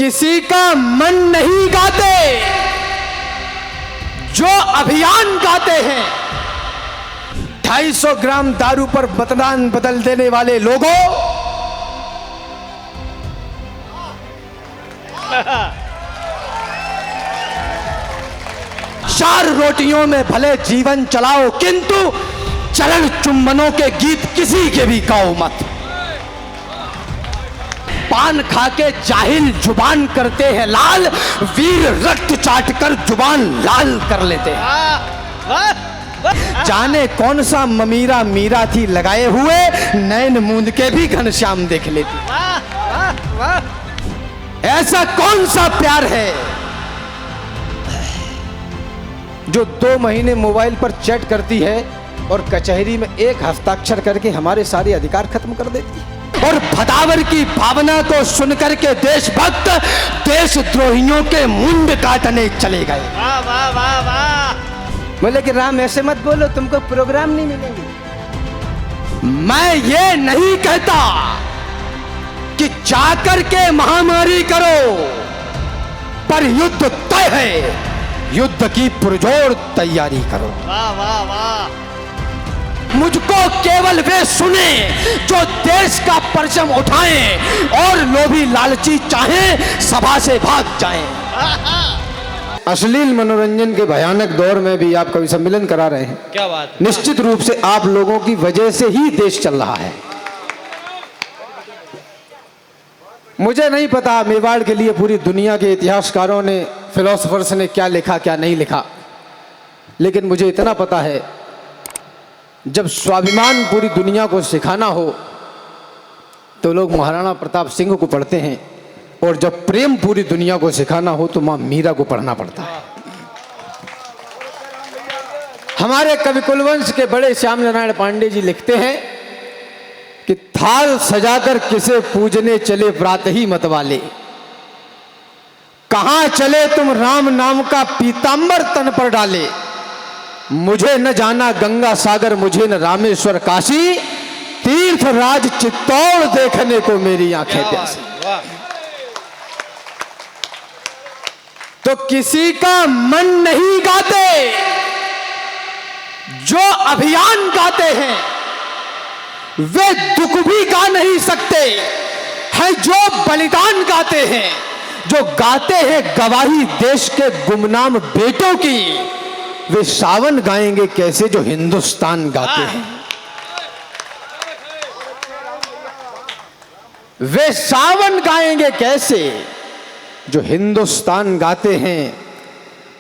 किसी का मन नहीं गाते, जो अभियान गाते हैं। 250 ग्राम दारू पर मतदान बदल देने वाले लोगों, चार रोटियों में भले जीवन चलाओ, किंतु चरण चुम्बनों के गीत किसी के भी गाओ मत। पान खा के जाहिल जुबान करते हैं लाल, वीर रक्त चाटकर जुबान लाल कर लेते हैं। जाने कौन सा ममीरा मीरा थी लगाए हुए, नैन मूंद के भी घनश्याम देख लेती। ऐसा कौन सा प्यार है जो 2 महीने मोबाइल पर चैट करती है और कचहरी में एक हस्ताक्षर करके हमारे सारे अधिकार खत्म कर देती है। और भदावर की भावना को सुनकर के देशभक्त देशद्रोहियों के मुंड काटने चले गए। वाह वाह वाह वाह। बोले कि राम ऐसे मत बोलो, तुमको प्रोग्राम नहीं मिलेंगे। मैं ये नहीं कहता कि जाकर के महामारी करो, पर युद्ध तय है, युद्ध की पुरजोर तैयारी करो। वाह वाह वाह। मुझको केवल वे सुने जो देश का परचम उठाएं और लोभी लालची चाहें सभा से भाग जाएं। अश्लील मनोरंजन के भयानक दौर में भी आप कवि सम्मेलन करा रहे हैं। क्या बात। निश्चित रूप से आप लोगों की वजह से ही देश चल रहा है। मुझे नहीं पता मेवाड़ के लिए पूरी दुनिया के इतिहासकारों ने, फिलोसोफर्स ने क्या लिखा क्या नहीं लिखा, लेकिन मुझे इतना पता है, जब स्वाभिमान पूरी दुनिया को सिखाना हो तो लोग महाराणा प्रताप सिंह को पढ़ते हैं, और जब प्रेम पूरी दुनिया को सिखाना हो तो मां मीरा को पढ़ना पड़ता है। हमारे कवि कुलवंश के बड़े श्याम नारायण पांडे जी लिखते हैं कि थाल सजाकर किसे पूजने चले व्रात ही मत वाले, कहां चले तुम राम नाम का पीतांबर तन पर डाले, मुझे न जाना गंगा सागर, मुझे न रामेश्वर काशी, तीर्थ राज चित्तौड़ देखने को मेरी आंखें प्यासी। तो किसी का मन नहीं गाते, जो अभियान गाते हैं वे दुख भी गा नहीं सकते हैं, जो बलिदान गाते हैं, जो गाते हैं गवाही देश के गुमनाम बेटों की, वे सावन गाएंगे कैसे जो हिंदुस्तान गाते हैं। वे सावन गाएंगे कैसे जो हिंदुस्तान गाते हैं।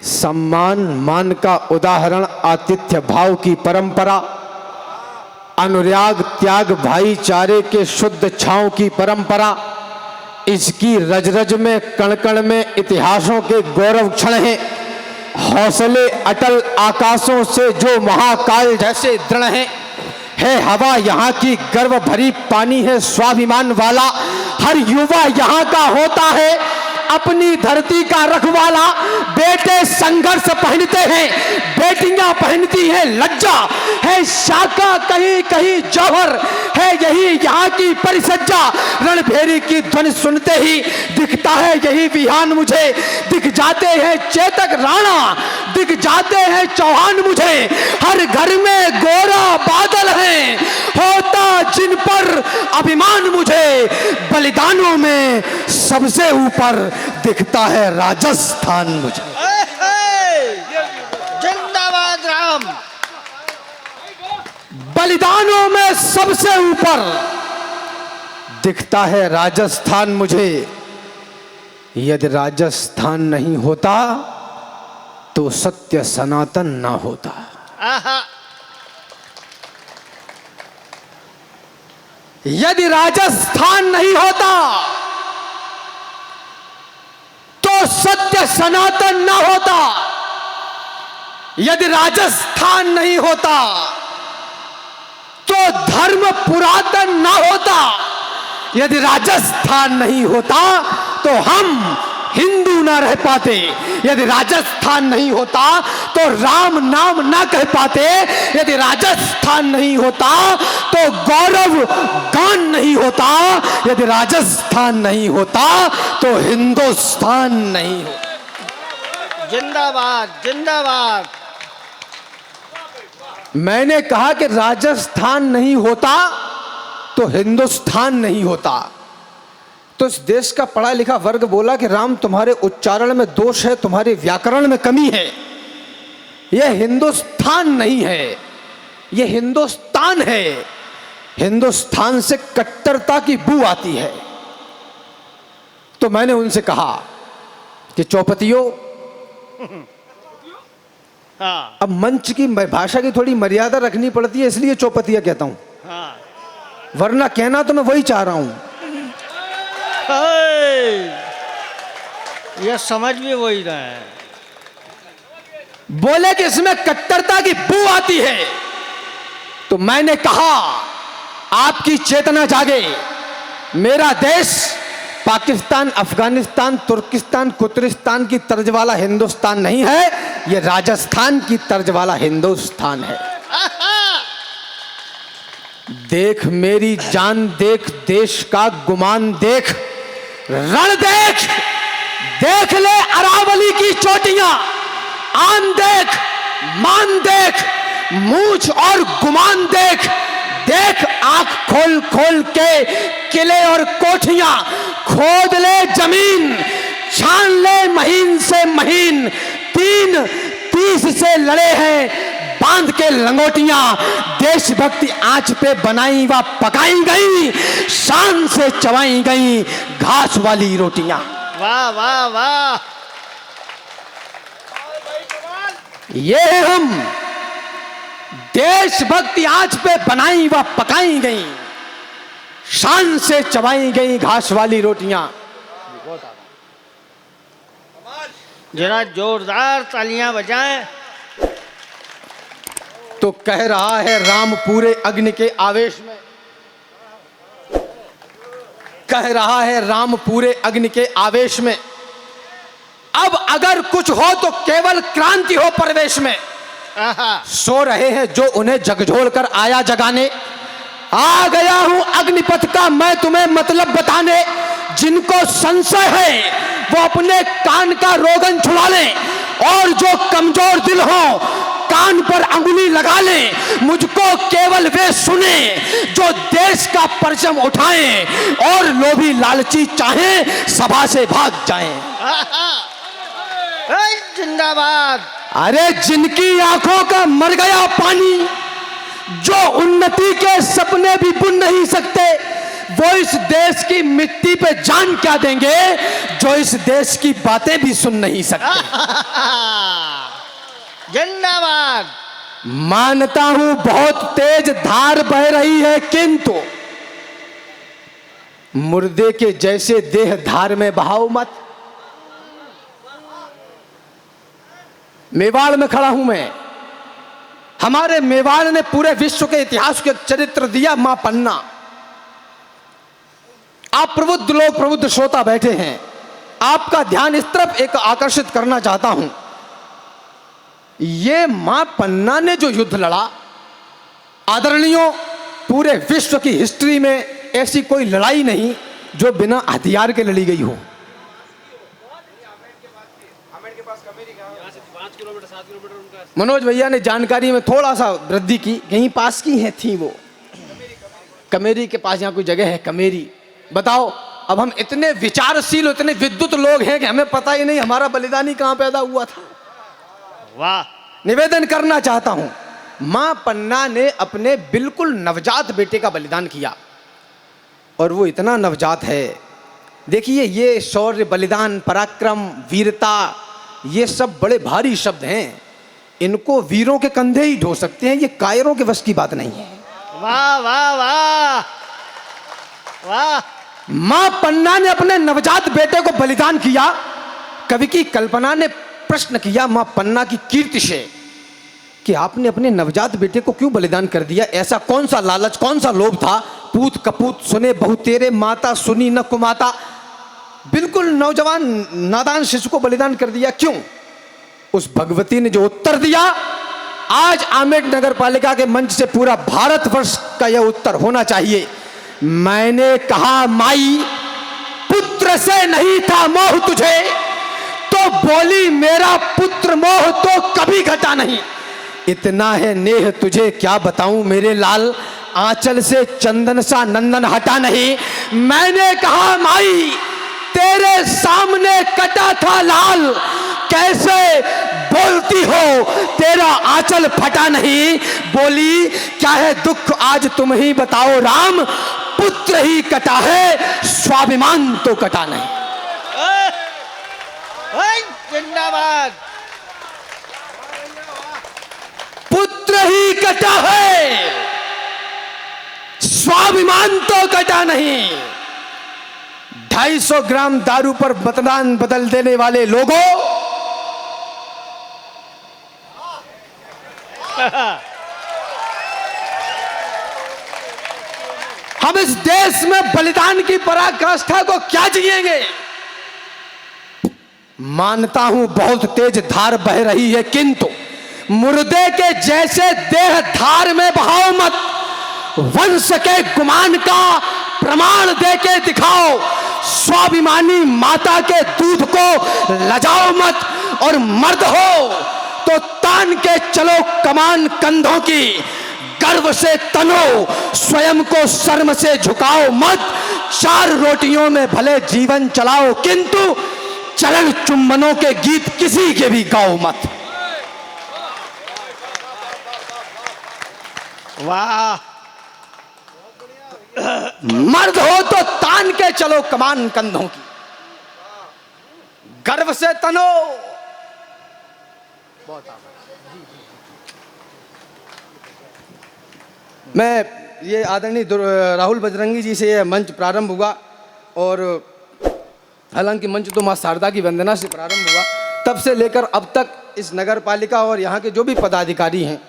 सम्मान मान का उदाहरण आतिथ्य भाव की परंपरा, अनुराग त्याग भाईचारे के शुद्ध छांव की परंपरा, इसकी रज रज में कण कण में इतिहासों के गौरव क्षण हैं। हौसले अटल आकाशों से जो महाकाल जैसे दृढ़ है हवा यहाँ की गर्व भरी पानी है स्वाभिमान वाला, हर युवा यहाँ का होता है अपनी धरती का रखवाला। बेटे संघर्ष पहनते हैं, बेटियां पहनती हैं लज्जा, है शाखा कहीं कहीं जौहर, है यही यहाँ की परिसज्जा। रणभेरी की ध्वनि सुनते ही दिखता है यही विहान मुझे, दिख जाते हैं चेतक राणा, दिख जाते हैं चौहान मुझे। हर घर में गोरा बादल है, होता जिन पर अभिमान मुझे। बलिदानों में सबसे ऊपर दिखता है राजस्थान मुझे। जिंदाबाद राम। बलिदानों में सबसे ऊपर दिखता है राजस्थान मुझे। यदि राजस्थान नहीं होता तो सत्य सनातन ना होता। यदि राजस्थान नहीं होता तो सत्य सनातन ना होता। यदि राजस्थान नहीं होता तो धर्म पुरातन ना होता। यदि राजस्थान नहीं होता तो हम हिंदू ना रह पाते, यदि राजस्थान नहीं होता तो राम नाम ना कह पाते, यदि राजस्थान नहीं होता तो गौरव गान नहीं होता, यदि राजस्थान नहीं होता तो हिंदुस्तान नहीं होता। जिंदाबाद जिंदाबाद। मैंने कहा कि राजस्थान नहीं होता तो हिंदुस्तान नहीं होता। तो इस देश का पढ़ा लिखा वर्ग बोला कि राम तुम्हारे उच्चारण में दोष है, तुम्हारे व्याकरण में कमी है, यह हिंदुस्तान नहीं है, यह हिंदुस्तान है। हिंदुस्तान से कट्टरता की बू आती है। तो मैंने उनसे कहा कि चौपतियों, हाँ अब मंच की भाषा की थोड़ी मर्यादा रखनी पड़ती है, इसलिए चौपतिया कहता हूं, हाँ। वरना कहना तो मैं वही चाह रहा हूं। ये समझ भी वही रहे हैं। बोले कि इसमें कट्टरता की बू आती है। तो मैंने कहा आपकी चेतना जागे। मेरा देश पाकिस्तान, अफगानिस्तान, तुर्किस्तान, कुतरिस्तान की तर्ज वाला हिंदुस्तान नहीं है, यह राजस्थान की तर्ज वाला हिंदुस्तान है। देख मेरी जान देख, देश का गुमान देख, रण देख, देख ले अरावली की चोटियां, आन देख, मान देख, मूछ और गुमान देख, देख आंख खोल खोल के किले और कोठियां, खोद ले जमीन, छान ले महीन से महीन, 3-30 से लड़े हैं बांध के लंगोटियां, देशभक्ति आंच पे बनाई व पकाई गई, शान से चबाई गई घास वाली रोटियां। वाह वाह वाह। ये हम देशभक्ति आंच पे बनाई व पकाई गई, शान से चबाई गई घास वाली रोटियां। जरा जोरदार तालियां बजाएं। तो कह रहा है राम पूरे अग्नि के आवेश में, कह रहा है राम पूरे अग्नि के आवेश में। अब अगर कुछ हो तो केवल क्रांति हो प्रवेश में। सो रहे हैं जो उन्हें झकझोर कर आया जगाने, आ गया हूं अग्निपथ का मैं तुम्हें मतलब बताने। जिनको संशय है वो अपने कान का रोगन छुड़ा लें, और जो कमजोर दिल हो कान पर अंगुली लगा लें। मुझको केवल वे सुने जो देश का परचम उठाएं, और लोभी लालची चाहें सभा से भाग जाएं। जिंदाबाद। अरे जिनकी आंखों का मर गया पानी, जो उन्नति के सपने भी बुन नहीं सकते, वो इस देश की मिट्टी पे जान क्या देंगे जो इस देश की बातें भी सुन नहीं सकते। जिंदाबाद। मानता हूं बहुत तेज धार बह रही है, किंतु मुर्दे के जैसे देह धार में बहाओ मत। मेवाड़ में खड़ा हूं मैं। हमारे मेवाड़ ने पूरे विश्व के इतिहास को एक चरित्र दिया, मां पन्ना। आप प्रबुद्ध लोग, प्रबुद्ध श्रोता बैठे हैं, आपका ध्यान इस तरफ एक आकर्षित करना चाहता हूं। ये मां पन्ना ने जो युद्ध लड़ा, आदरणीयों, पूरे विश्व की हिस्ट्री में ऐसी कोई लड़ाई नहीं जो बिना हथियार के लड़ी गई हो। मनोज भैया ने जानकारी में थोड़ा सा वृद्धि की, कहीं पास की है थी वो कमेरी के पास, यहां कोई जगह है कमेरी। बताओ, अब हम इतने विचारशील, इतने विद्युत लोग हैं कि हमें पता ही नहीं हमारा बलिदानी कहां पैदा हुआ था। वाह। निवेदन करना चाहता हूं, मां पन्ना ने अपने बिल्कुल नवजात बेटे का बलिदान किया, और वो इतना नवजात है। देखिए, ये शौर्य, बलिदान, पराक्रम, वीरता, ये सब बड़े भारी शब्द हैं। इनको वीरों के कंधे ही ढो सकते हैं, ये कायरों के वश की बात नहीं है। वाह वाह वाह वाह। मां पन्ना ने अपने नवजात बेटे को बलिदान किया। कवि की कल्पना ने प्रश्न किया मां पन्ना की कीर्ति से कि आपने अपने नवजात बेटे को क्यों बलिदान कर दिया? ऐसा कौन सा लालच, कौन सा लोभ था? पूत कपूत सुने बहु तेरे, माता सुनी न कुमाता। बिल्कुल नौजवान नादान शिशु को बलिदान कर दिया, क्यों? उस भगवती ने जो उत्तर दिया, आज आमेर नगर पालिका के मंच से पूरा भारतवर्ष का यह उत्तर होना चाहिए। मैंने कहा माई पुत्र से नहीं था मोह तुझे, तो बोली मेरा पुत्र मोह तो कभी घटा नहीं। इतना है नेह तुझे क्या बताऊं मेरे लाल, आंचल से चंदन सा नंदन हटा नहीं। मैंने कहा माई तेरे सामने कटा था लाल, कैसे बोलती हो तेरा आंचल फटा नहीं। बोली क्या है दुख आज तुम ही बताओ राम, पुत्र ही कटा है स्वाभिमान तो कटा नहीं। जिंदाबाद। पुत्र ही कटा है स्वाभिमान तो कटा नहीं। 250 ग्राम दारू पर मतदान बदल देने वाले लोगों, हम इस देश में बलिदान की पराकाष्ठा को क्या जिएंगे? मानता हूं बहुत तेज धार बह रही है, किंतु मुर्दे के जैसे देह धार में बहाओ मत। वंश के गुमान का प्रमाण दे के दिखाओ, स्वाभिमानी माता के दूध को लजाओ मत। और मर्द हो तो तान के चलो कमान कंधों की, गर्व से तनो स्वयं को शर्म से झुकाओ मत। 4 रोटियों में भले जीवन चलाओ, किंतु चरण चुंबनों के गीत किसी के भी गाओ मत। वाह। मर्द हो तो तान के चलो कमान कंधों की, गर्व से तनो। मैं ये आदरणीय राहुल बजरंगी जी से यह मंच प्रारंभ हुआ, और हालांकि मंच तो मां शारदा की वंदना से प्रारंभ हुआ, तब से लेकर अब तक इस नगर पालिका और यहाँ के जो भी पदाधिकारी हैं,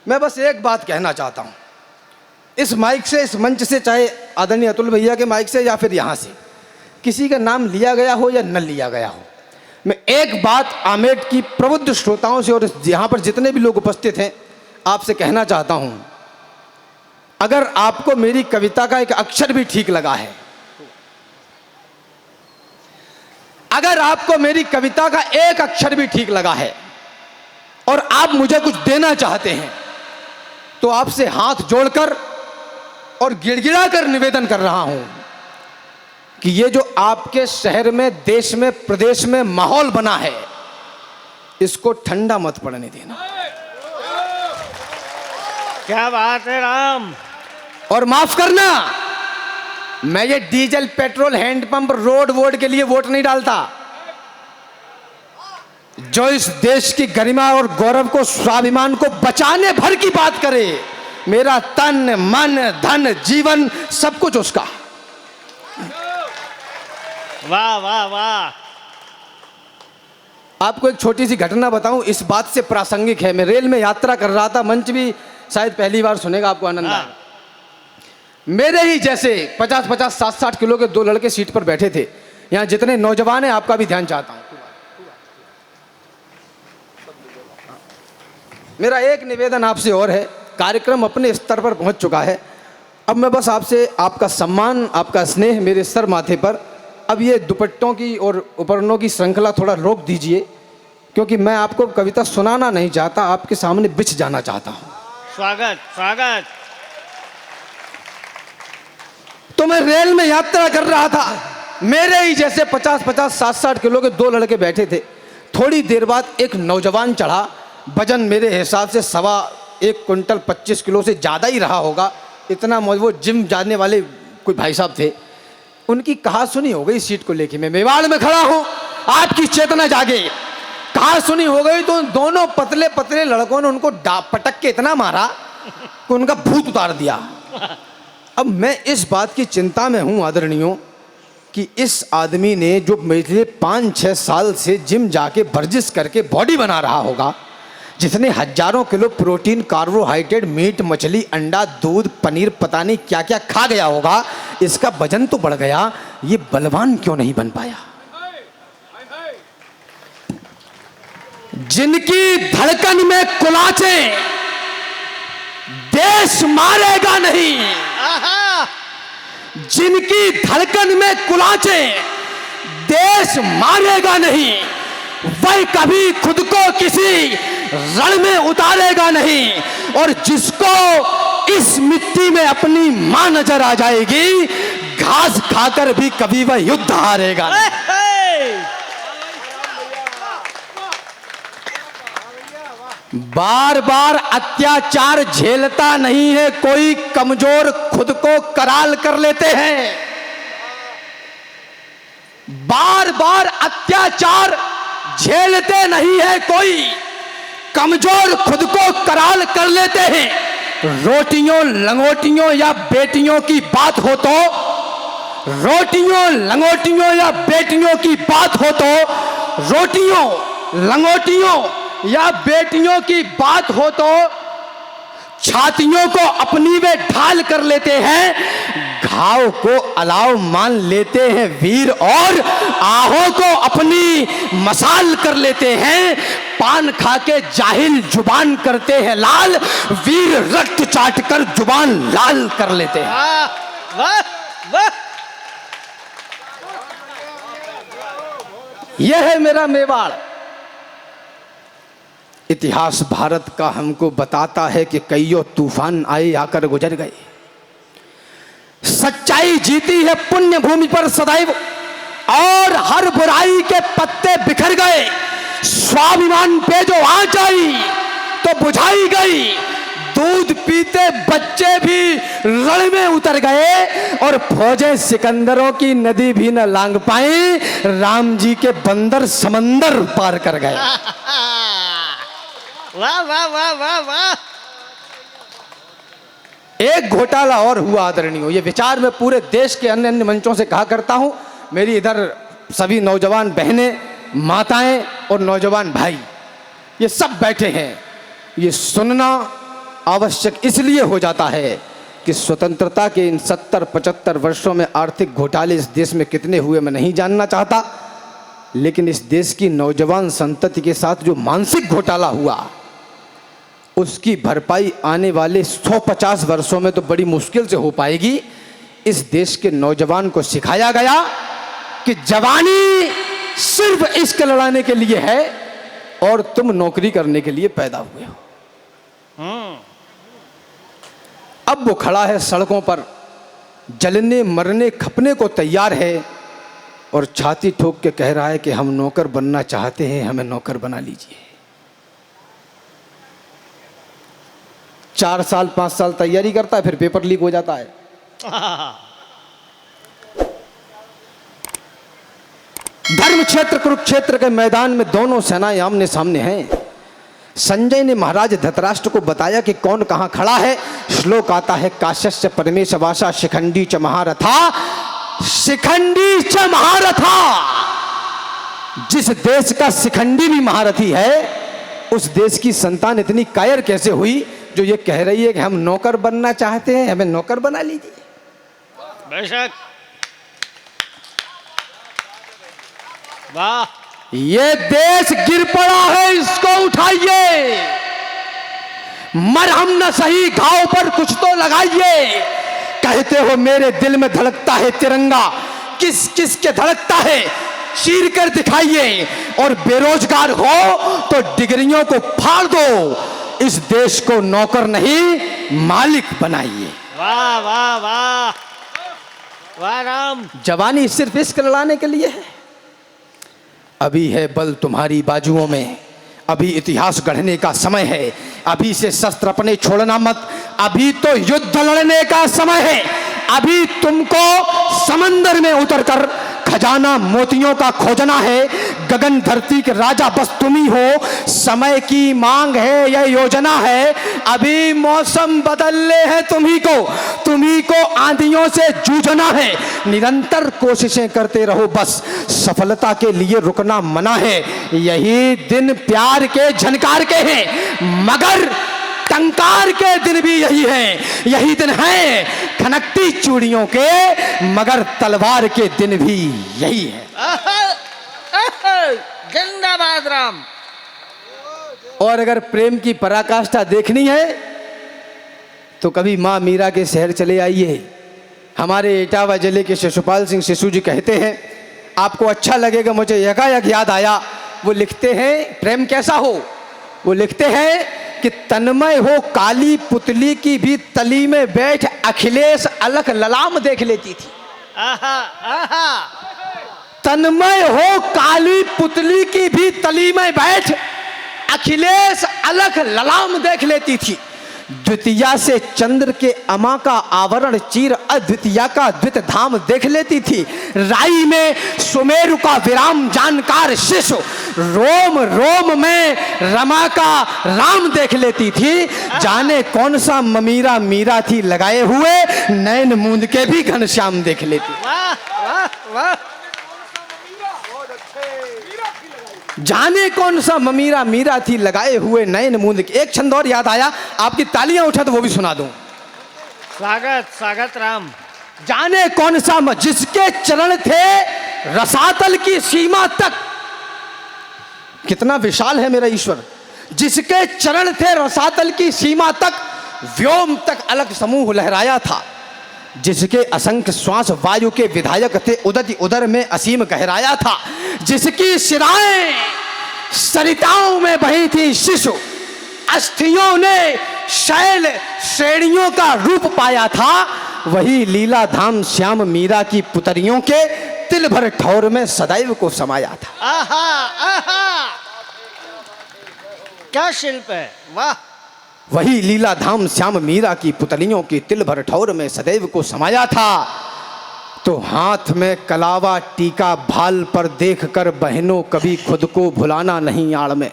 मैं बस एक बात कहना चाहता हूँ। इस माइक से, इस मंच से, चाहे आदरणीय अतुल भैया के माइक से या फिर यहाँ से, किसी का नाम लिया गया हो या न लिया गया हो, मैं एक बात आमेर की प्रबुद्ध श्रोताओं से और यहाँ पर जितने भी लोग उपस्थित हैं आपसे कहना चाहता हूँ। अगर आपको मेरी कविता का एक अक्षर भी ठीक लगा है, अगर आपको मेरी कविता का एक अक्षर भी ठीक लगा है और आप मुझे कुछ देना चाहते हैं, तो आपसे हाथ जोड़कर और गिड़गिड़ा कर निवेदन कर रहा हूं कि ये जो आपके शहर में, देश में, प्रदेश में माहौल बना है, इसको ठंडा मत पड़ने देना। क्या बात है राम। और माफ करना, मैं ये डीजल, पेट्रोल, हैंडपंप, रोड वोड के लिए वोट नहीं डालता। जो इस देश की गरिमा और गौरव को, स्वाभिमान को बचाने भर की बात करे, मेरा तन, मन, धन, जीवन सब कुछ उसका। वाह वाह वाह। आपको एक छोटी सी घटना बताऊं, इस बात से प्रासंगिक है। मैं रेल में यात्रा कर रहा था, मंच भी शायद पहली बार सुनेगा, आपको आनंद आए। मेरे ही जैसे 50-50, 60-60 किलो के 2 लड़के सीट पर बैठे थे। यहाँ जितने नौजवान हैं, आपका भी ध्यान चाहता हूं। मेरा एक निवेदन आपसे और है, कार्यक्रम अपने स्तर पर पहुंच चुका है। अब मैं बस आपसे, आपका सम्मान, आपका स्नेह मेरे सर माथे पर, अब ये दुपट्टों की और उपकरणों की श्रृंखला थोड़ा रोक दीजिए, क्योंकि मैं आपको कविता सुनाना नहीं चाहता, आपके सामने बिछ जाना चाहता हूं। स्वागत स्वागत। तो मैं रेल में यात्रा कर रहा था, मेरे ही जैसे 50-50, 60-60 किलो के 2 लड़के बैठे थे। थोड़ी देर बाद एक नौजवान चढ़ा, वजन मेरे हिसाब से 1.25 क्विंटल 25 किलो से ज़्यादा ही रहा होगा। इतना वो जिम जाने वाले कोई भाई साहब थे। उनकी कहा सुनी हो गई सीट को लेके। मैं मेवाड़ में खड़ा हूँ, आपकी चेतना जागे। कहा सुनी हो गई तो दोनों पतले पतले लड़कों ने उनको पटक के इतना मारा कि उनका भूत उतार दिया। अब मैं इस बात की चिंता में हूँ आदरणीयों, कि इस आदमी ने जो मेरे 5-6 साल से जिम जाके वर्जिश करके बॉडी बना रहा होगा, जिसने हजारों किलो प्रोटीन, कार्बोहाइड्रेट, मीट, मछली, अंडा, दूध, पनीर, पता नहीं क्या क्या खा गया होगा, इसका वजन तो बढ़ गया, ये बलवान क्यों नहीं बन पाया? जिनकी धड़कन में कुलाचे, देश मारेगा नहीं। आहा! जिनकी धड़कन में कुलाचे, देश मारेगा नहीं, वह कभी खुद को किसी रण में उतारेगा नहीं। और जिसको इस मिट्टी में अपनी मां नजर आ जाएगी, घास खाकर भी कभी वह युद्ध हारेगा नहीं। बार बार अत्याचार झेलता नहीं है कोई, कमजोर खुद को कराल कर लेते हैं। बार बार अत्याचार झेलते नहीं है कोई, कमजोर खुद को कराल कर लेते हैं। रोटियों लंगोटियों या बेटियों की बात हो तो, रोटियों लंगोटियों या बेटियों की बात हो तो, रोटियों लंगोटियों या बेटियों की बात हो तो छातियों को अपनी वे ढाल कर लेते हैं, घाव को अलाव मान लेते हैं वीर, और आहों को अपनी मसाल कर लेते हैं। पान खा के जाहिल जुबान करते हैं लाल, वीर रक्त चाट कर जुबान लाल कर लेते हैं। वाह वाह! यह है मेरा मेवाड़। इतिहास भारत का हमको बताता है कि कईयों तूफान आए, आकर गुजर गए। सच्चाई जीती है पुण्य भूमि पर सदैव, और हर बुराई के पत्ते बिखर गए। स्वाभिमान पे जो आंच आई तो बुझाई गई। दूध पीते बच्चे भी रण में उतर गए, और फौजें सिकंदरों की नदी भी न लांग पाई। राम जी के बंदर समंदर पार कर गए। वाह वाह वाह वाह वाह! एक घोटाला और हुआ आदरणीय, ये विचार मैं पूरे देश के अन्य अन्य मंचों से कहा करता हूं। मेरी इधर सभी नौजवान बहनें, माताएं और नौजवान भाई, ये सब बैठे हैं। ये सुनना आवश्यक इसलिए हो जाता है कि स्वतंत्रता के इन 70-75 वर्षों में आर्थिक घोटाले इस देश में कितने हुए मैं नहीं जानना चाहता, लेकिन इस देश की नौजवान संतति के साथ जो मानसिक घोटाला हुआ, उसकी भरपाई आने वाले 150 वर्षों में तो बड़ी मुश्किल से हो पाएगी। इस देश के नौजवान को सिखाया गया कि जवानी सिर्फ इश्क लड़ाने के लिए है, और तुम नौकरी करने के लिए पैदा हुए हो। अब वो खड़ा है सड़कों पर, जलने मरने खपने को तैयार है, और छाती ठोक के कह रहा है कि हम नौकर बनना चाहते हैं, हमें नौकर बना लीजिए। 4 साल 5 साल तैयारी करता है, फिर पेपर लीक हो जाता है। धर्म क्षेत्र कुरुक्षेत्र के मैदान में दोनों सेनाएं आमने सामने हैं। संजय ने महाराज धृतराष्ट्र को बताया कि कौन कहां खड़ा है। श्लोक आता है, काश्यस्य परमेश वासा शिखंडी च महारथा, शिखंडी च महारथा। जिस देश का शिखंडी भी महारथी है, उस देश की संतान इतनी कायर कैसे हुई जो ये कह रही है कि हम नौकर बनना चाहते हैं, हमें नौकर बना लीजिए। बेशक। वाह! ये देश गिर पड़ा है, इसको उठाइए। मरहम न सही घाव पर कुछ तो लगाइए। कहते हो मेरे दिल में धड़कता है तिरंगा, किस किस के धड़कता है चीर कर दिखाइए। और बेरोजगार हो तो डिग्रियों को फाड़ दो, इस देश को नौकर नहीं मालिक बनाइए। वाह वाह वाह! वाह राम! जवानी सिर्फ इश्क लड़ाने के लिए है। अभी है बल तुम्हारी बाजुओं में, अभी इतिहास गढ़ने का समय है। अभी से शस्त्र अपने छोड़ना मत, अभी तो युद्ध लड़ने का समय है। अभी तुमको समंदर में उतरकर खजाना मोतियों का खोजना है। गगन धरती के राजा बस तुम ही हो। समय की मांग है, यह योजना है, अभी मौसम बदलने हैं तुम्ही को आंधियों से जूझना है। निरंतर कोशिशें करते रहो, बस सफलता के लिए रुकना मना है। यही दिन प्यार के झनकार के हैं, मगर टंकार के दिन भी यही है। यही दिन है खनकती चूड़ियों के, मगर तलवार के दिन भी यही है। जिंदाबाद राम। और अगर प्रेम की पराकाष्ठा देखनी है तो कभी मां मीरा के शहर चले आइए। हमारे इटावा जिले के शिशुपाल सिंह शिशु जी कहते हैं, आपको अच्छा लगेगा, मुझे यकायक याद आया। वो लिखते हैं प्रेम कैसा हो, वो लिखते हैं कि तन्मय हो काली पुतली की भी तली में बैठ अखिलेश अलख ललाम देख लेती थी। आहा आहा। तन्मय हो काली पुतली की भी तली में बैठ अखिलेश अलख ललाम देख लेती थी। द्वितीया से चंद्र के अमा का आवरण चीर अद्वितीया का द्वित धाम देख लेती थी। राई में सुमेरु का विराम जानकार शिशु रोम रोम में रमा का राम देख लेती थी। जाने कौन सा ममीरा मीरा थी लगाए हुए, नैन मूंद के भी घनश्याम देख लेती। वाह वाह वाह। जाने कौन सा ममीरा मीरा थी लगाए हुए नयन मूंद के। एक छंद और याद आया, आपकी तालियां उठा तो वो भी सुना दूं। स्वागत स्वागत राम। जाने कौन सा जिसके चरण थे रसातल की सीमा तक। कितना विशाल है मेरा ईश्वर। जिसके चरण थे रसातल की सीमा तक, व्योम तक अलग समूह लहराया था। जिसके असंख्य श्वास वायु के विधायक थे, उदति उदर में असीम गहराया था। जिसकी शिराएं सरिताओं में बही थी शिशु, अस्थियों ने शैल श्रेणियों का रूप पाया था। वही लीला धाम श्याम मीरा की पुतरियों के तिल भर ठौर में सदैव को समाया था। आहा आहा। क्या शिल्प है, वाह। वही लीला धाम श्याम मीरा की पुतलियों की तिल भर ठौर में सदैव को समाया था। तो हाथ में कलावा टीका भाल पर देखकर बहनों कभी खुद को भुलाना नहीं आड़ में।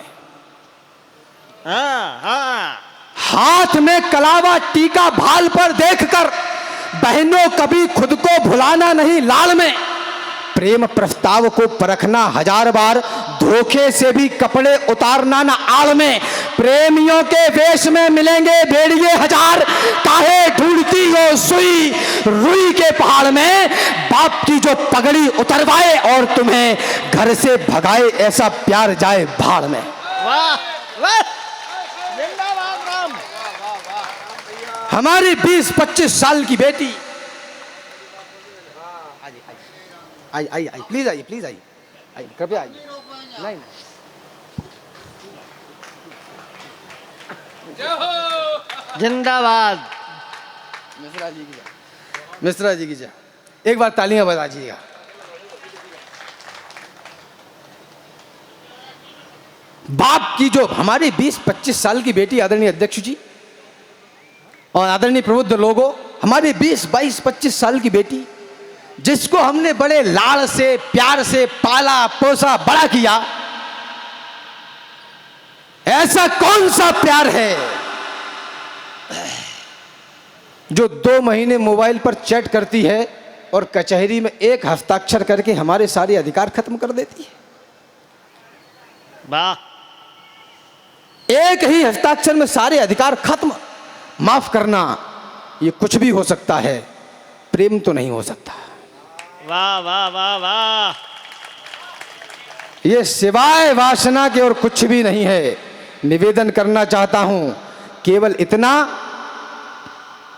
हाँ हाँ। हाथ में कलावा टीका भाल पर देखकर बहनों कभी खुद को भुलाना नहीं लाल में। प्रेम प्रस्ताव को परखना हजार बार, धोखे से भी कपड़े उतारना ना आड़ में। प्रेमियों के वेश में मिलेंगे भेड़िए हजार, काहे ढूंढती हो सुई रुई के पहाड़ में। बाप की जो पगड़ी उतरवाए और तुम्हें घर से भगाए, ऐसा प्यार जाए भाड़ में। वाह वाह। जिंदाबाद राम। हमारी 20-25 साल की बेटी, आइए प्लीज आइए, प्लीज आइए, कृपया आइए। नहीं जिंदाबाद। मिश्रा जी की जय। एक बार तालियां बजाइएगा। बाप की जो हमारी 20-25 साल की बेटी आदरणीय अध्यक्ष जी और आदरणीय प्रबुद्ध लोगों, हमारी 20-22-25 साल की बेटी, जिसको हमने बड़े लाड़ से प्यार से पाला पोसा बड़ा किया, ऐसा कौन सा प्यार है जो 2 महीने मोबाइल पर चैट करती है और कचहरी में एक हस्ताक्षर करके हमारे सारे अधिकार खत्म कर देती है। वाह। एक ही हस्ताक्षर में सारे अधिकार खत्म। माफ करना, ये कुछ भी हो सकता है, प्रेम तो नहीं हो सकता। वाह वाह वाह वाह। ये सिवाय वासना के और कुछ भी नहीं है। निवेदन करना चाहता हूं केवल इतना,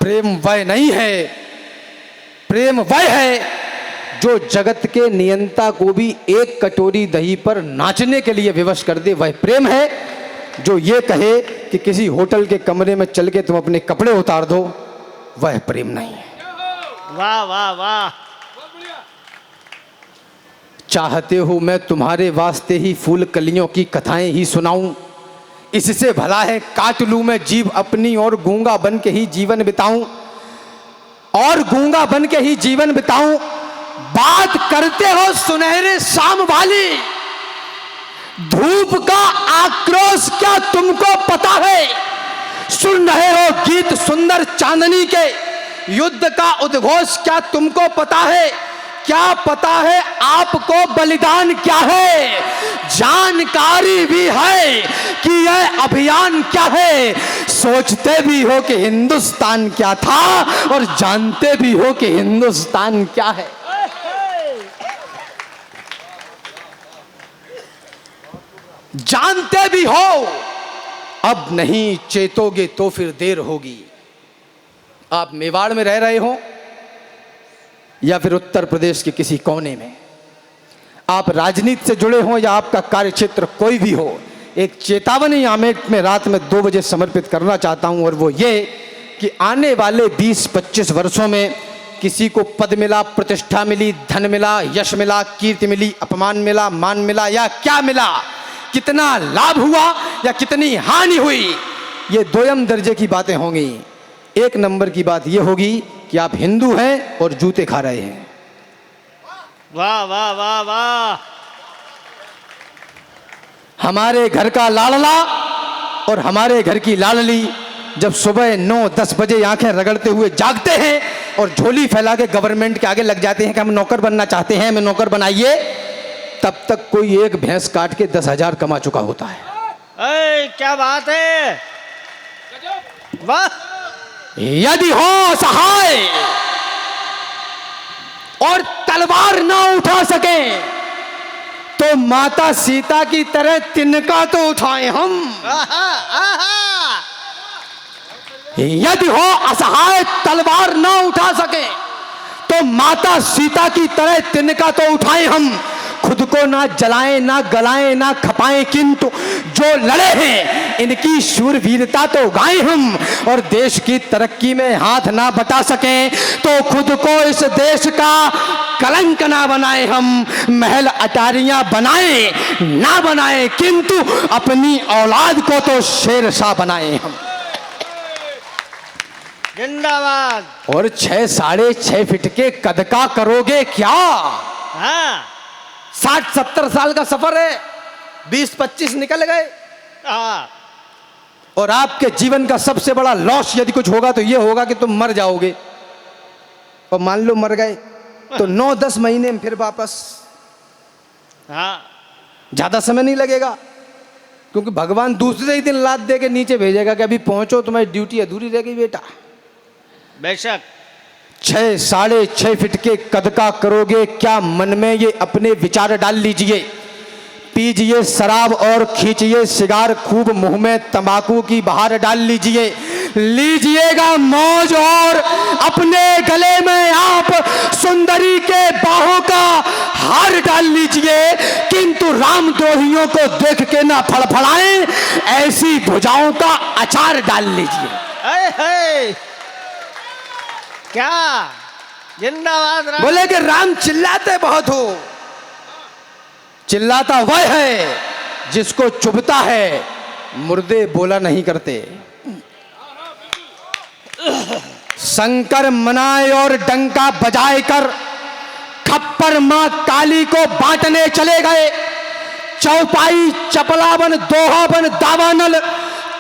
प्रेम वह नहीं है, प्रेम वह है जो जगत के नियंता को भी एक कटोरी दही पर नाचने के लिए विवश कर दे। वह प्रेम है जो ये कहे कि किसी होटल के कमरे में चल के तुम अपने कपड़े उतार दो। वह प्रेम नहीं है। वाह वाह वाह। चाहते हो मैं तुम्हारे वास्ते ही फूल कलियों की कथाएं ही सुनाऊं, इससे भला है काट लूं मैं जीभ अपनी और गूंगा बन के ही जीवन बिताऊं, और गूंगा बन के ही जीवन बिताऊं। बात करते हो सुनहरे शाम वाली, धूप का आक्रोश क्या तुमको पता है? सुन रहे हो गीत सुंदर चांदनी के, युद्ध का उद्घोष क्या तुमको पता है? क्या पता है आपको बलिदान क्या है? जानकारी भी है कि यह अभियान क्या है? सोचते भी हो कि हिंदुस्तान क्या था और जानते भी हो कि हिंदुस्तान क्या है। जानते भी हो, अब नहीं चेतोगे तो फिर देर होगी। आप मेवाड़ में रह रहे हो या फिर उत्तर प्रदेश के किसी कोने में, आप राजनीति से जुड़े हो या आपका कार्यक्षेत्र कोई भी हो, एक चेतावनी आमेट में रात में 2 बजे समर्पित करना चाहता हूं, और वो ये कि आने वाले 20-25 वर्षों में किसी को पद मिला, प्रतिष्ठा मिली, धन मिला, यश मिला, कीर्ति मिली, अपमान मिला, मान मिला या क्या मिला, कितना लाभ हुआ या कितनी हानि हुई, ये दोयम दर्जे की बातें होंगी। एक नंबर की बात ये होगी कि आप हिंदू हैं और जूते खा रहे हैं। वाह वाह वाह वाह। हमारे घर का लाडला और हमारे घर की लाडली जब सुबह 9-10 बजे आंखें रगड़ते हुए जागते हैं और झोली फैला के गवर्नमेंट के आगे लग जाते हैं कि हम नौकर बनना चाहते हैं, हमें नौकर बनाइए, तब तक कोई एक भैंस काट के 10,000 कमा चुका होता है। क्या बात है, वाह। यदि हो सहाय और तलवार ना उठा सके तो माता सीता की तरह तिनका तो उठाएं हम। यदि हो असहाय, तलवार ना उठा सके तो माता सीता की तरह तिनका तो उठाएं हम। खुद को ना जलाएं, ना गलाएं, ना खपाएं, किंतु जो लड़े हैं इनकी शूरवीरता तो गाएं हम। और देश की तरक्की में हाथ ना बटा सकें तो खुद को इस देश का कलंक ना बनाएं हम। महल अटारियां बनाएं ना बनाएं, किंतु अपनी औलाद को तो शेरशाह बनाएं हम। जिंदाबाद। और 6-6.5 फीट के कद का करोगे क्या? हाँ 60-70 साल का सफर है, 20-25 निकल गए। हाँ। और आपके जीवन का सबसे बड़ा लॉस यदि कुछ होगा तो यह होगा कि तुम मर जाओगे। और मान लो मर गए तो 9-10 महीने में फिर वापस। हाँ ज्यादा समय नहीं लगेगा, क्योंकि भगवान दूसरे ही दिन लाद दे के नीचे भेजेगा कि अभी पहुंचो, तुम्हारी ड्यूटी अधूरी रह गई बेटा। बेशक। 6-6.5 फीट के कद का करोगे क्या? मन में ये अपने विचार डाल लीजिए। पीजिए शराब और खींचिए सिगार, खूब मुंह में तंबाकू की बहार डाल लीजिए। लीजिएगा मौज और अपने गले में आप सुंदरी के बाहों का हार डाल लीजिए, किंतु रामद्रोहियों को देख के ना फड़फड़ाएं, ऐसी भुजाओं का अचार डाल लीजिए। क्या जिंदाबाद राम। बोले कि राम चिल्लाते बहुत हो। चिल्लाता वह है जिसको चुभता है, मुर्दे बोला नहीं करते। शंकर मनाए और डंका बजाए कर खप्पर मां काली को बांटने चले गए। चौपाई चपलावन दोहावन दावानल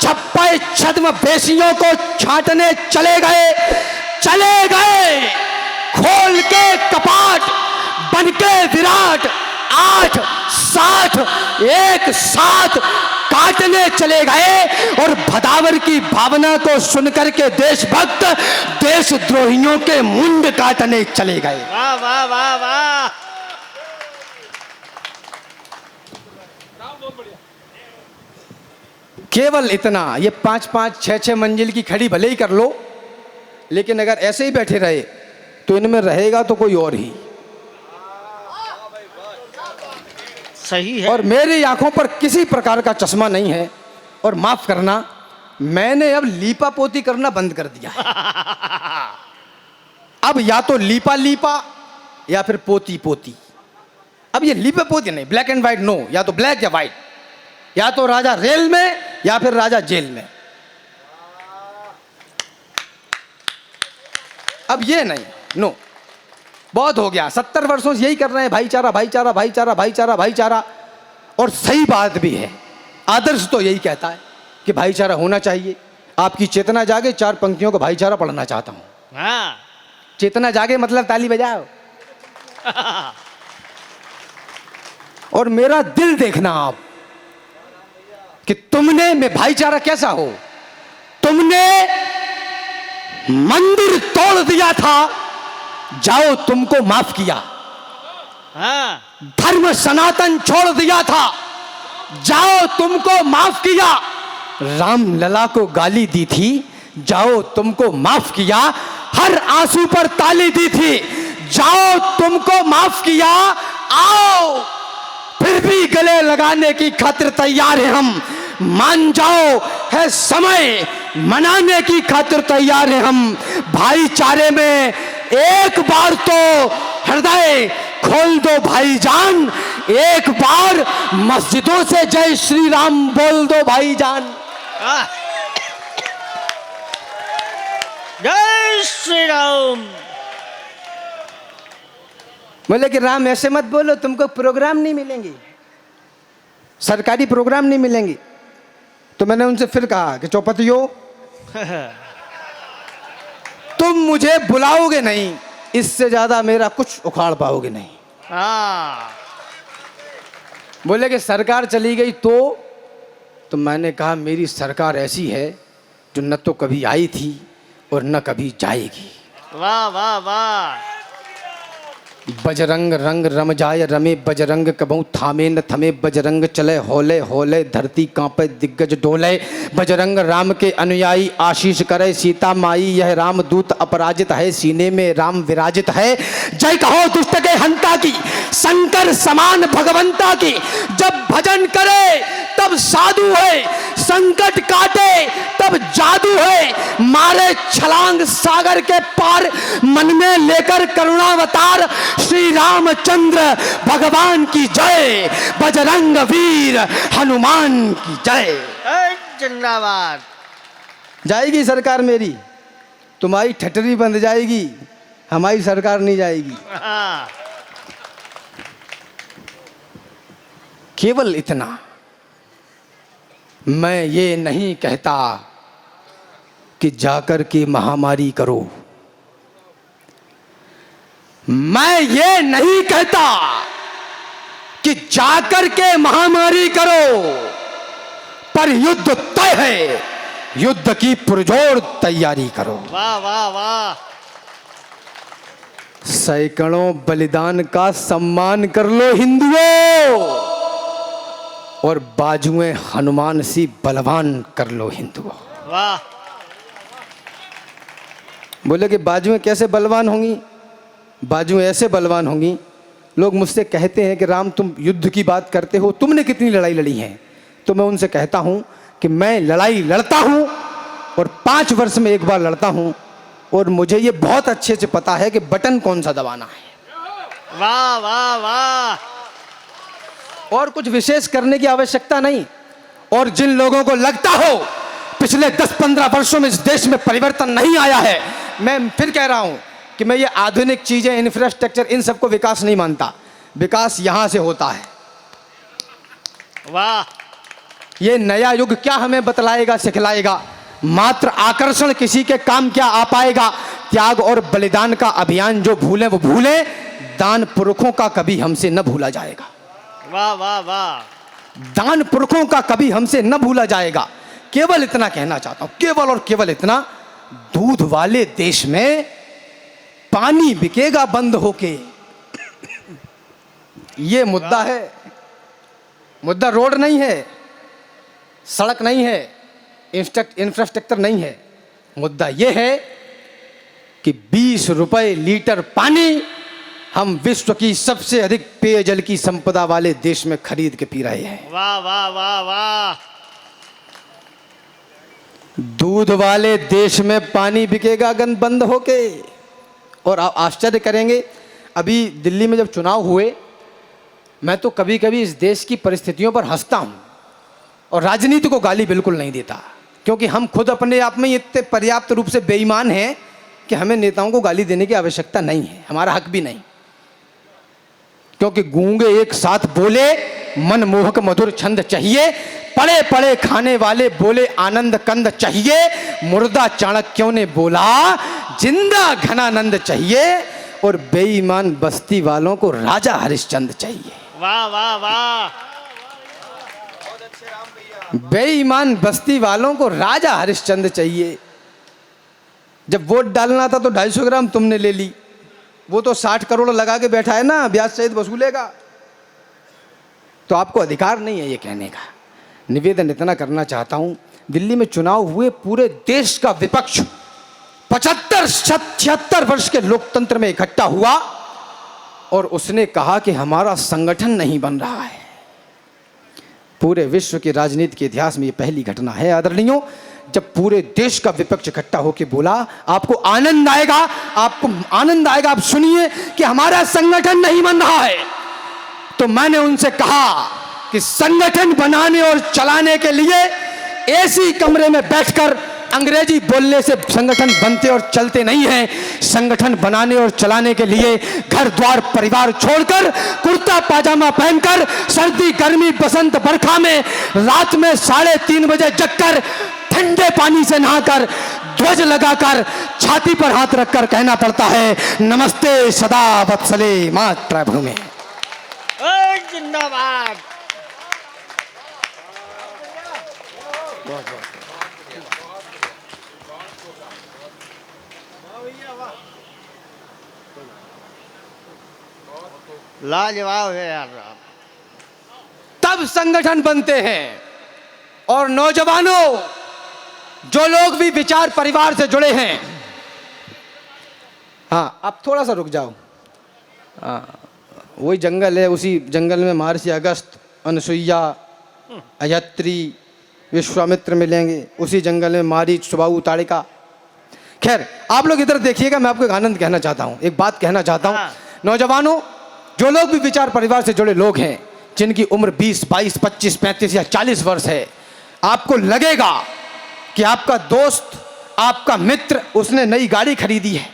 छप्पे छद्म बेसियों को छांटने चले गए खोल के कपाट बनके विराट 8-60 एक साथ काटने चले गए। और भदावर की भावना को सुनकर के देशभक्त देशद्रोहियों के मुंड काटने चले गए। वाह वाह वाह वाह। केवल इतना, ये 5-5, 6-6 मंजिल की खड़ी भले ही कर लो, लेकिन अगर ऐसे ही बैठे रहे तो इनमें रहेगा तो कोई और ही। सही है। और मेरी आंखों पर किसी प्रकार का चश्मा नहीं है, और माफ करना, मैंने अब लीपा पोती करना बंद कर दिया है। अब या तो लीपा या फिर पोती पोती। अब ये लीपा पोती नहीं, ब्लैक एंड व्हाइट नो, या तो ब्लैक या व्हाइट, या तो राजा रेल में या फिर राजा जेल में। अब ये नहीं, नो, बहुत हो गया। 70 वर्षों से यही कर रहे हैं, भाईचारा भाईचारा भाईचारा भाईचारा भाईचारा। और सही बात भी है। आदर्श तो यही कहता है कि भाईचारा होना चाहिए। आपकी चेतना जागे, 4 पंक्तियों का भाईचारा पढ़ना चाहता हूं। हाँ। चेतना जागे मतलब ताली बजाओ। और मेरा दिल देखना आप कि तुमने में भाईचारा कैसा हो। तुमने मंदिर तोड़ दिया था, जाओ तुमको माफ किया। हाँ। धर्म सनातन छोड़ दिया था, जाओ तुमको माफ किया। राम लला को गाली दी थी, जाओ तुमको माफ किया। हर आंसू पर ताली दी थी, जाओ तुमको माफ किया। आओ फिर भी गले लगाने की खातिर तैयार हैं हम, मान जाओ है समय मनाने की खातिर तैयार हैं हम। भाईचारे में एक बार तो हृदय खोल दो भाईजान, एक बार मस्जिदों से जय श्री राम बोल दो भाईजान। जय श्री राम। बोले कि राम ऐसे मत बोलो, तुमको प्रोग्राम नहीं मिलेंगे, सरकारी प्रोग्राम नहीं मिलेंगे। तो मैंने उनसे फिर कहा कि चौपतियों, तुम मुझे बुलाओगे नहीं, इससे ज्यादा मेरा कुछ उखाड़ पाओगे नहीं। हाँ। बोले कि सरकार चली गई तो मैंने कहा मेरी सरकार ऐसी है जो न तो कभी आई थी और न कभी जाएगी। वाह वाह वाह। बजरंग रंग रम जाय रमे, बजरंग कबहू थामे न थमे, बजरंग चले होले होले, धरती कांपे दिग्गज डोले। बजरंग राम के अनुयायी आशीष करे सीता माई, यह राम दूत अपराजित है, सीने में राम विराजित है। जय कहो दुष्ट के हंता की, शंकर समान भगवंता की। जब भजन करे तब साधु है, संकट काटे तब जादू है। मारे छलांग सागर के पार, मन में लेकर करुणावतार। श्री रामचंद्र भगवान की जय, बजरंग वीर हनुमान की जय। जिंदाबाद। जाएगी सरकार मेरी, तुम्हारी ठटरी बंद जाएगी, हमारी सरकार नहीं जाएगी। हाँ। केवल इतना, मैं ये नहीं कहता कि जाकर के महामारी करो, मैं ये नहीं कहता कि जाकर के महामारी करो, पर युद्ध तय है, युद्ध की पुरजोर तैयारी करो। वाह वाह वाह। सैकड़ों बलिदान का सम्मान कर लो हिंदुओं, और बाजुएं हनुमान सी बलवान कर लो हिंदुओं। वाह। बोले कि बाजुएं कैसे बलवान होंगी? बाजुएं ऐसे बलवान होंगी, लोग मुझसे कहते हैं कि राम तुम युद्ध की बात करते हो, तुमने कितनी लड़ाई लड़ी है? तो मैं उनसे कहता हूं कि मैं लड़ाई लड़ता हूं और 5 वर्ष में एक बार लड़ता हूं, और मुझे ये बहुत अच्छे से पता है कि बटन कौन सा दबाना है। वाह वाह वाह। और कुछ विशेष करने की आवश्यकता नहीं। और जिन लोगों को लगता हो पिछले 10-15 वर्षों में इस देश में परिवर्तन नहीं आया है, मैं फिर कह रहा हूं कि मैं ये आधुनिक चीजें, इंफ्रास्ट्रक्चर, इन सबको विकास नहीं मानता। विकास यहां से होता है। वाह। ये नया युग क्या हमें बतलाएगा, सिखलाएगा? मात्र आकर्षण किसी के काम क्या आ पाएगा? त्याग और बलिदान का अभियान जो भूले वो भूले, दान पुरखों का कभी हमसे न भूला जाएगा। वाह वाह वाह। दान पुरखों का कभी हमसे न भूला जाएगा। केवल इतना कहना चाहता हूं, केवल और केवल इतना, दूध वाले देश में पानी बिकेगा बंद होके, ये मुद्दा है। मुद्दा रोड नहीं है, सड़क नहीं है, इंफ्रास्ट्रक्चर नहीं है। मुद्दा यह है कि 20 रुपए लीटर पानी हम विश्व की सबसे अधिक पेयजल की संपदा वाले देश में खरीद के पी रहे हैं। वाह वाह वाह वाह। दूध वाले देश में पानी बिकेगा गन बंद होके। और आप आश्चर्य करेंगे, अभी दिल्ली में जब चुनाव हुए, मैं तो कभी कभी इस देश की परिस्थितियों पर हंसता हूं और राजनीति को गाली बिल्कुल नहीं देता, क्योंकि हम खुद अपने आप में इतने पर्याप्त रूप से बेईमान हैं कि हमें नेताओं को गाली देने की आवश्यकता नहीं है, हमारा हक भी नहीं। क्योंकि गूंगे एक साथ बोले मनमोहक मधुर छंद चाहिए, पड़े पड़े खाने वाले बोले आनंद कंद चाहिए, मुर्दा चाणक्यों ने बोला जिंदा घनानंद चाहिए, और बेईमान बस्ती वालों को राजा हरिश्चंद्र चाहिए। वाह वाह वाह। बेईमान बस्ती वालों को राजा हरिश्चंद्र चाहिए। जब वोट डालना था तो 250 ग्राम तुमने ले ली, वो तो 60 करोड़ लगा के बैठा है ना, ब्याज सहित वसूलेगा। तो आपको अधिकार नहीं है ये कहने का। निवेदन इतना करना चाहता हूं, दिल्ली में चुनाव हुए, पूरे देश का विपक्ष 75-76 वर्ष के लोकतंत्र में इकट्ठा हुआ और उसने कहा कि हमारा संगठन नहीं बन रहा है। पूरे विश्व के राजनीति के इतिहास में यह पहली घटना है आदरणीयों, जब पूरे देश का विपक्ष इकट्ठा होकर बोला आपको आनंद आएगा, आपको आनंद आएगा, आप सुनिए कि हमारा संगठन नहीं बन रहा है। तो मैंने उनसे कहा कि संगठन बनाने और चलाने के लिए एसी कमरे में बैठकर अंग्रेजी बोलने से संगठन बनते और चलते नहीं हैं। संगठन बनाने और चलाने के लिए घर द्वार परिवार छोड़कर, कुर्ता पाजामा पहनकर, सर्दी गर्मी बसंत बरखा में रात में 3:30 बजे जगकर, ठंडे पानी से नहाकर, ध्वज लगाकर, छाती पर हाथ रखकर कहना पड़ता है नमस्ते सदा वत्सले मातृभूमि। जिंदाबाद। लाजवाब है यार। तब संगठन बनते हैं। और नौजवानों, जो लोग भी विचार परिवार से जुड़े हैं, हाँ आप थोड़ा सा रुक जाओ। हाँ वही जंगल है, उसी जंगल में महर्षि अगस्त, अनसुईया, अयत्री, विश्वामित्र मिलेंगे, उसी जंगल में मारीच, सुबाहु, ताड़िका। खैर आप लोग इधर देखिएगा, मैं आपको एक आनंद कहना चाहता हूँ, एक बात कहना चाहता हूँ। नौजवानों, जो लोग भी विचार परिवार से जुड़े लोग हैं, जिनकी उम्र 20, 22, 25, 35 या 40 वर्ष है, आपको लगेगा कि आपका दोस्त, आपका मित्र, उसने नई गाड़ी खरीदी है,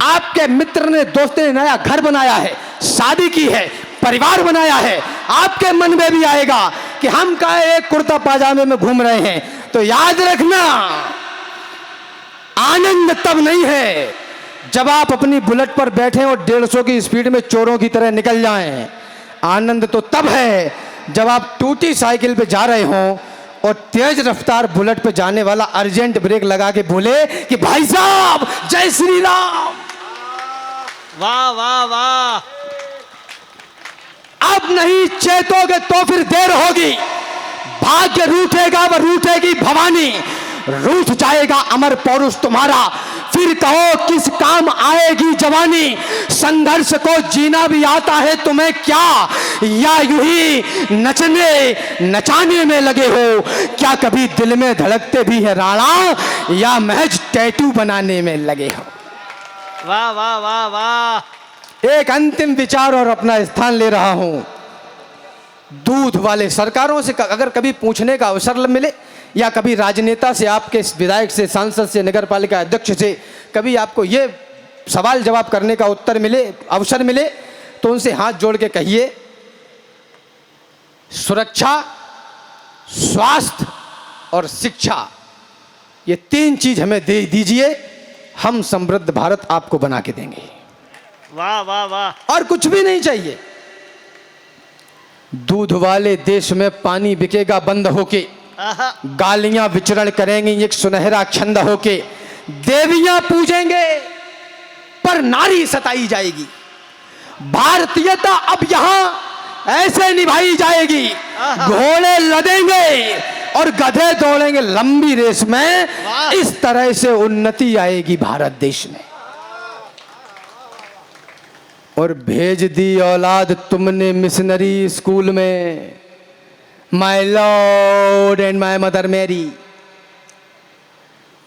आपके मित्र ने, दोस्त ने नया घर बनाया है, शादी की है, परिवार बनाया है, आपके मन में भी आएगा कि हम का एक कुर्ता पाजामे में घूम रहे हैं। तो याद रखना, आनंद तब नहीं है जब आप अपनी बुलेट पर बैठे और 150 की स्पीड में चोरों की तरह निकल जाएं। आनंद तो तब है जब आप टूटी साइकिल पे जा रहे हों और तेज रफ्तार बुलेट पे जाने वाला अर्जेंट ब्रेक लगा के बोले कि भाई साहब जय श्री राम। वाह वाह वाह। अब नहीं चेतोगे तो फिर देर होगी। भाग्य रूठेगा, वह रूठेगी भवानी, रूठ जाएगा अमर पौरुष तुम्हारा, फिर कहो किस काम आएगी जवानी। संघर्ष को जीना भी आता है तुम्हें क्या, या यूं ही नचने नचाने में लगे हो? क्या कभी दिल में धड़कते भी है राणा, या महज टैटू बनाने में लगे हो? वाह वाह वाह वाह। एक अंतिम विचार और अपना स्थान ले रहा हूं। दूध वाले सरकारों से अगर कभी पूछने का अवसर मिले, या कभी राजनेता से, आपके विधायक से, सांसद से, नगर पालिका अध्यक्ष से कभी आपको ये सवाल जवाब करने का उत्तर मिले, अवसर मिले, तो उनसे हाथ जोड़ के कहिए सुरक्षा, स्वास्थ्य और शिक्षा, ये 3 चीज हमें दे दीजिए, हम समृद्ध भारत आपको बना के देंगे। वाह वाह वाह। और कुछ भी नहीं चाहिए। दूध वाले देश में पानी बिकेगा बंद होके, गालियां विचरण करेंगी एक सुनहरा छंद होके, देवियां पूजेंगे पर नारी सताई जाएगी। भारतीयता अब यहां ऐसे निभाई जाएगी, घोड़े लदेंगे और गधे दौड़ेंगे लंबी रेस में। इस तरह से उन्नति आएगी भारत देश में। और भेज दी औलाद तुमने मिशनरी स्कूल में, my lord and my mother Mary.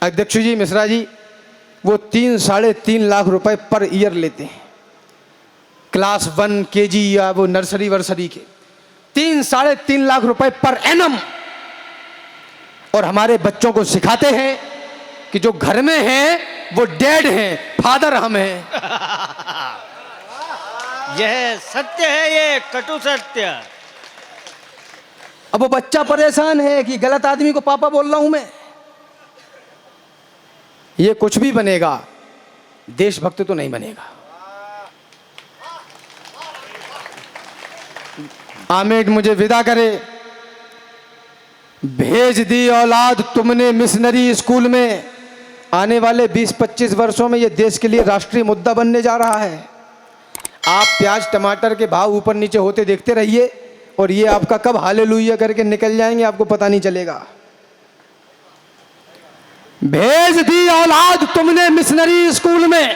अध्यक्ष जी, मिश्रा जी, वो 3-3.5 लाख रुपए पर ईयर लेते हैं, क्लास 1 केजी या वो नर्सरी वर्सरी के 3-3.5 लाख रुपए पर एनम। और हमारे बच्चों को सिखाते हैं कि जो घर में हैं वो डैड हैं, फादर हम हैं। यह सत्य है, ये कटु सत्य। अब वो बच्चा परेशान है कि गलत आदमी को पापा बोल रहा हूं मैं। ये कुछ भी बनेगा, देशभक्त तो नहीं बनेगा। आमिर मुझे विदा करे। भेज दी औलाद तुमने मिशनरी स्कूल में। आने वाले 20-25 वर्षों में ये देश के लिए राष्ट्रीय मुद्दा बनने जा रहा है। आप प्याज टमाटर के भाव ऊपर नीचे होते देखते रहिए और ये आपका कब हालेलुया करके निकल जाएंगे आपको पता नहीं चलेगा। भेज दी औलाद तुमने मिशनरी स्कूल में,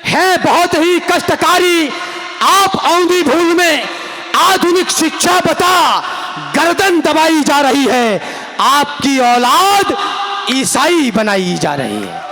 है बहुत ही कष्टकारी आप औंधी भूल में। आधुनिक शिक्षा बता गर्दन दबाई जा रही है, आपकी औलाद ईसाई बनाई जा रही है।